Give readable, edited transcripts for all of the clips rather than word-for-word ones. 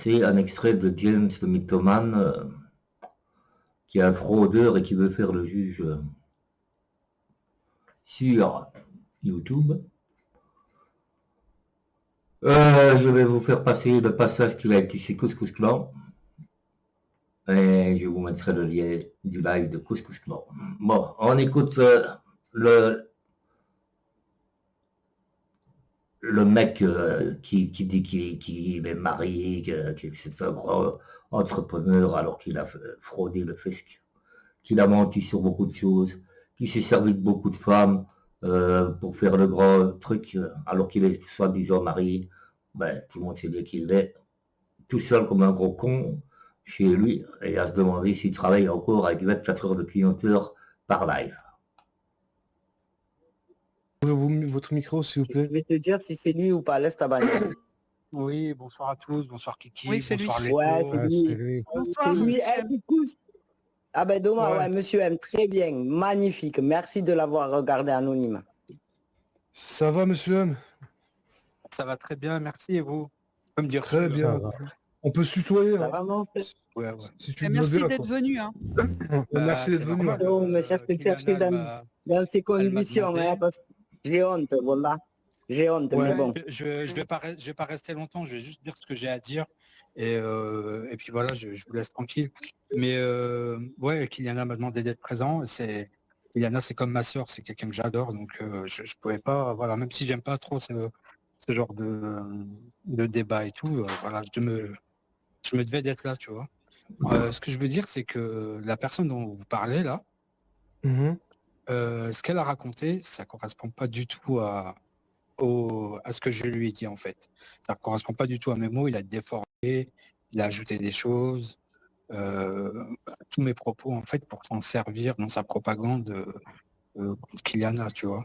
C'est un extrait de James le mythomane qui est un fraudeur et qui veut faire le juge sur YouTube. Je vais vous faire passer le passage qu'il a été chez Couscous Clan. Et je vous mettrai le lien du live de Couscous Clan. Bon, on écoute le mec qui dit qu'il est marié, que c'est un gros entrepreneur alors qu'il a fraudé le fisc, qu'il a menti sur beaucoup de choses, qu'il s'est servi de beaucoup de femmes pour faire le gros truc alors qu'il est soi-disant marié. Ben, tout le monde sait bien qu'il est tout seul comme un gros con chez lui et à se demander s'il travaille encore avec 24 heures de clientèle par live. Votre micro, s'il vous plaît. Je vais te dire si c'est lui ou pas. Laisse ta bagnole. Oui, bonsoir à tous, bonsoir Kiki, Oui, c'est bonsoir lui. Leto. Ouais, c'est lui. lui. Bonsoir, C'est lui. monsieur Eh, M. tu pousses. Ah ben dommage, Ouais. ouais, monsieur M, très bien, magnifique. Merci de l'avoir regardé anonyme. Ça va, monsieur M? Ça va très bien, merci et vous? Tu peux me dire Très tout, bien. On peut se tutoyer, Ça hein, va, mon frère? Ouais. si tu Et veux merci bien. d'être venu. Hein. Merci d'être c'est venu. normal, Oh, mais ça, je te Kyliana, cherche dans ces conditions, demandé. hein, parce que j'ai honte, voilà. J'ai honte, Ouais. mais bon. Je vais pas rester longtemps, je vais juste dire ce que j'ai à dire et puis voilà, je vous laisse tranquille. Mais ouais, Kyliana m'a demandé d'être présent. Kyliana, c'est comme ma sœur, c'est quelqu'un que j'adore, donc je pouvais pas, voilà, même si j'aime pas trop ce genre de débat et tout, voilà, je me devais d'être là, tu vois. Ce que je veux dire, c'est que la personne dont vous parlez là, Mhm. ce qu'elle a raconté, ça correspond pas du tout à ce que je lui ai dit en fait. Ça ne correspond pas du tout à mes mots, il a déformé, il a ajouté des choses, tous mes propos en fait pour s'en servir dans sa propagande contre Kyliana, tu vois.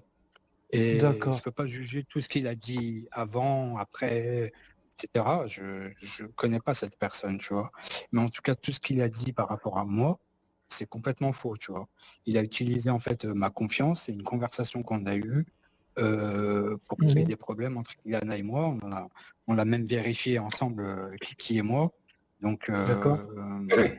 Et D'accord. je peux pas juger tout ce qu'il a dit avant, après, etc. Je connais pas cette personne, tu vois. Mais en tout cas, tout ce qu'il a dit par rapport à moi, c'est complètement faux, tu vois. Il a utilisé en fait ma confiance et une conversation qu'on a eue pour créer des problèmes entre Kyliana et moi. On l'a même vérifié ensemble, Kiki et moi. D'accord.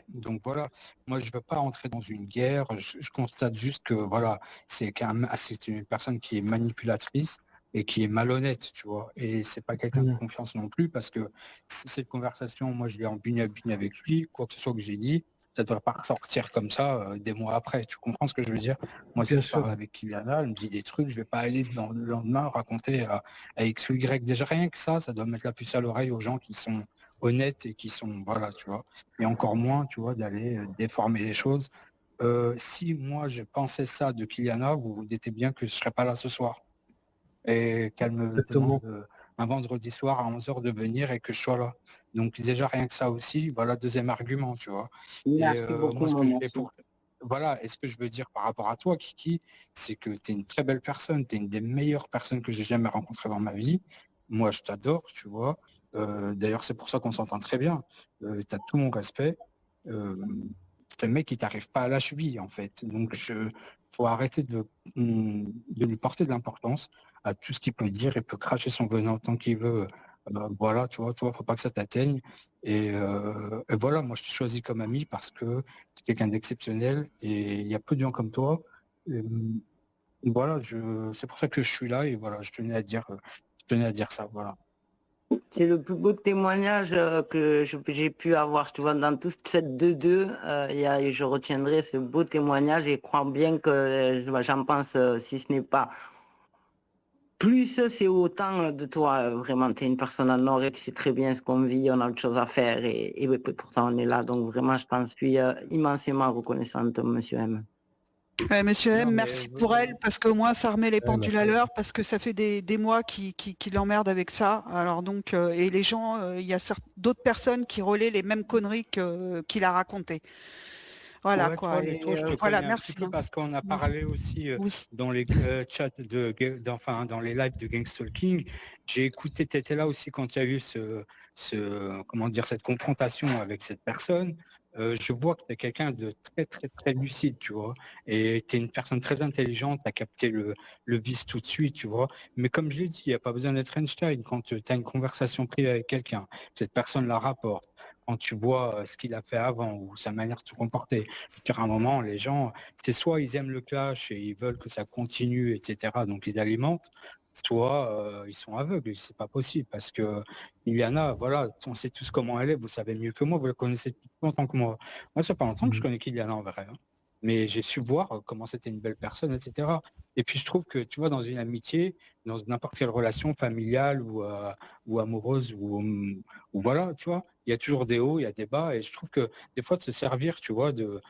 Donc voilà, moi je veux pas entrer dans une guerre, je constate juste que voilà, c'est une personne qui est manipulatrice et qui est malhonnête, tu vois. Et c'est pas quelqu'un de confiance non plus parce que cette conversation, moi je l'ai en bugne à bugne avec lui, quoi que ce soit que j'ai dit, ça ne devrait pas ressortir comme ça des mois après. Tu comprends ce que je veux dire? Moi, si Bien je sûr. parle avec Kyliana, elle me dit des trucs, je vais pas aller le lendemain raconter à X ou Y. Déjà rien que ça doit mettre la puce à l'oreille aux gens qui sont honnêtes et qui sont, voilà, tu vois. Et encore moins, tu vois, d'aller déformer les choses. Si moi, je pensais ça de Kyliana, vous vous dites bien que je serais pas là ce soir. Et qu'elle me Exactement. demande un vendredi soir à 11h de venir et que je sois là. Donc déjà rien que ça aussi, voilà, deuxième argument, tu vois. Merci beaucoup, Moi, ce que je mon voulais voilà, et ce que je veux dire par rapport à toi, Kiki, c'est que tu es une très belle personne, tu es une des meilleures personnes que j'ai jamais rencontrées dans ma vie. Moi, je t'adore, tu vois. D'ailleurs, c'est pour ça qu'on s'entend très bien. Tu as tout mon respect. C'est un mec qui t'arrive pas à la cheville, en fait. Donc, faut arrêter de lui porter de l'importance à tout ce qu'il peut dire. Il peut cracher son venin tant qu'il veut. Voilà, tu vois, faut pas que ça t'atteigne. Et voilà, moi, je t'ai choisi comme ami parce que tu es quelqu'un d'exceptionnel et il y a peu de gens comme toi. Et, voilà, c'est pour ça que je suis là et voilà, je tenais à dire ça, voilà. C'est le plus beau témoignage que j'ai pu avoir, tu vois, dans toute cette 2-2, je retiendrai ce beau témoignage et crois bien que j'en pense, si ce n'est pas plus, c'est autant de toi, vraiment, tu es une personne en or et tu sais très bien ce qu'on vit, on a autre chose à faire et pourtant on est là, donc vraiment, je pense, je suis immensément reconnaissante, monsieur M. Monsieur M, Non, mais merci pour elle, parce qu'au moins ça remet les pendules à merci. l'heure, parce que ça fait des mois qui l'emmerdent avec ça. Alors donc, et les gens, il y a d'autres personnes qui relaient les mêmes conneries qu'il a racontées. Voilà Ouais, tu quoi. vois, Et, Leto, je te voilà, connais un petit merci. peu parce qu'on a parlé aussi Oui. dans les chats dans les lives de Gangstalking. J'ai écouté, tu étais là aussi quand il y a eu comment dire, cette confrontation avec cette personne. je vois que tu es quelqu'un de très, très, très lucide, tu vois. Et tu es une personne très intelligente, tu as capté le vice tout de suite, tu vois. Mais comme je l'ai dit, il n'y a pas besoin d'être Einstein. Quand tu as une conversation privée avec quelqu'un, cette personne la rapporte, quand tu vois ce qu'il a fait avant ou sa manière de se comporter, je veux dire, à un moment, les gens, c'est soit ils aiment le clash et ils veulent que ça continue, etc. Donc ils alimentent, soit ils sont aveugles. C'est pas possible parce que Iliana, voilà, on sait tous comment elle est, vous savez mieux que moi, vous la connaissez depuis plus longtemps que moi. Moi, ça fait pas longtemps que je connais Iliana en vrai, hein. Mais j'ai su voir comment c'était une belle personne, etc. Et puis je trouve que, tu vois, dans une amitié, dans n'importe quelle relation familiale ou amoureuse, ou voilà, tu vois, il y a toujours des hauts, il y a des bas, et je trouve que des fois de se servir, tu vois, de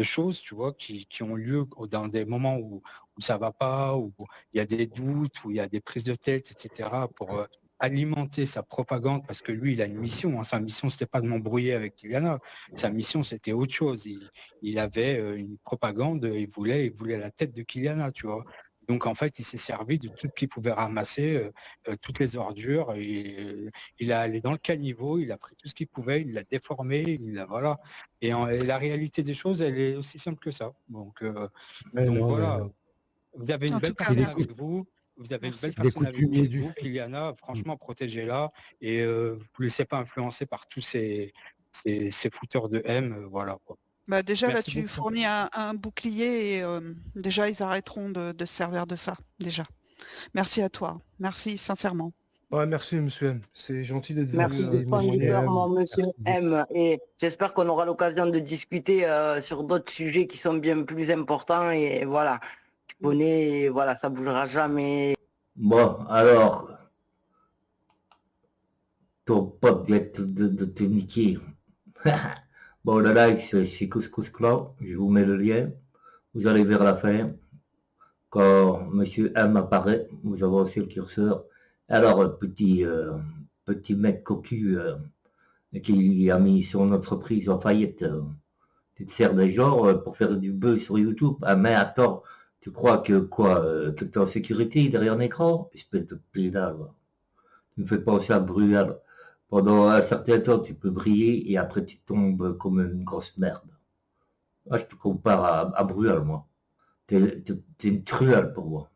choses, tu vois, qui ont lieu dans des moments où ça va pas, où il y a des doutes, où il y a des prises de tête, etc., pour alimenter sa propagande, parce que lui, il a une mission, hein. Sa mission, c'était pas de m'embrouiller avec Iliana, sa mission, c'était autre chose. Il avait une propagande, il voulait la tête de Kyliana, tu vois. Donc, en fait, il s'est servi de tout ce qu'il pouvait ramasser, toutes les ordures, et il a allé dans le caniveau, il a pris tout ce qu'il pouvait, il l'a déformé, voilà. Et la réalité des choses, elle est aussi simple que ça. Donc Non, voilà, mais vous avez une En tout belle cas, personne merci. avec vous. Vous avez une Merci. belle les personne avec coutumiers du vous, fait. Kyliana. Franchement, protégez-la et vous ne laissez pas influencer par tous ces fouteurs de M. Voilà, quoi. Bah, déjà, là, Merci tu beaucoup. fournis un bouclier et déjà, ils arrêteront de se servir de ça, déjà. Merci à toi. Merci, sincèrement. Ouais, merci, monsieur M. C'est gentil d'être Merci venu du fond du témoigner. cœur, mon monsieur Merci beaucoup. M. Et j'espère qu'on aura l'occasion de discuter sur d'autres sujets qui sont bien plus importants. Et voilà, tu connais, et voilà, ça bougera jamais. Bon, alors, ton pote vient de te niquer. Bon, le live, c'est Couscous Clan. Je vous mets le lien. Vous allez vers la fin. Quand monsieur M apparaît, vous avancez le curseur. Alors, petit mec cocu qui a mis son entreprise en faillite, tu te sers des gens pour faire du buzz sur YouTube. Ah, mais attends, tu crois que quoi, que tu es en sécurité derrière un écran? Espèce de pédale. Tu me fais penser à Brual. Pendant un certain temps, tu peux briller et après, tu tombes comme une grosse merde. Moi, je te compare à Brual, moi. T'es une truelle pour moi.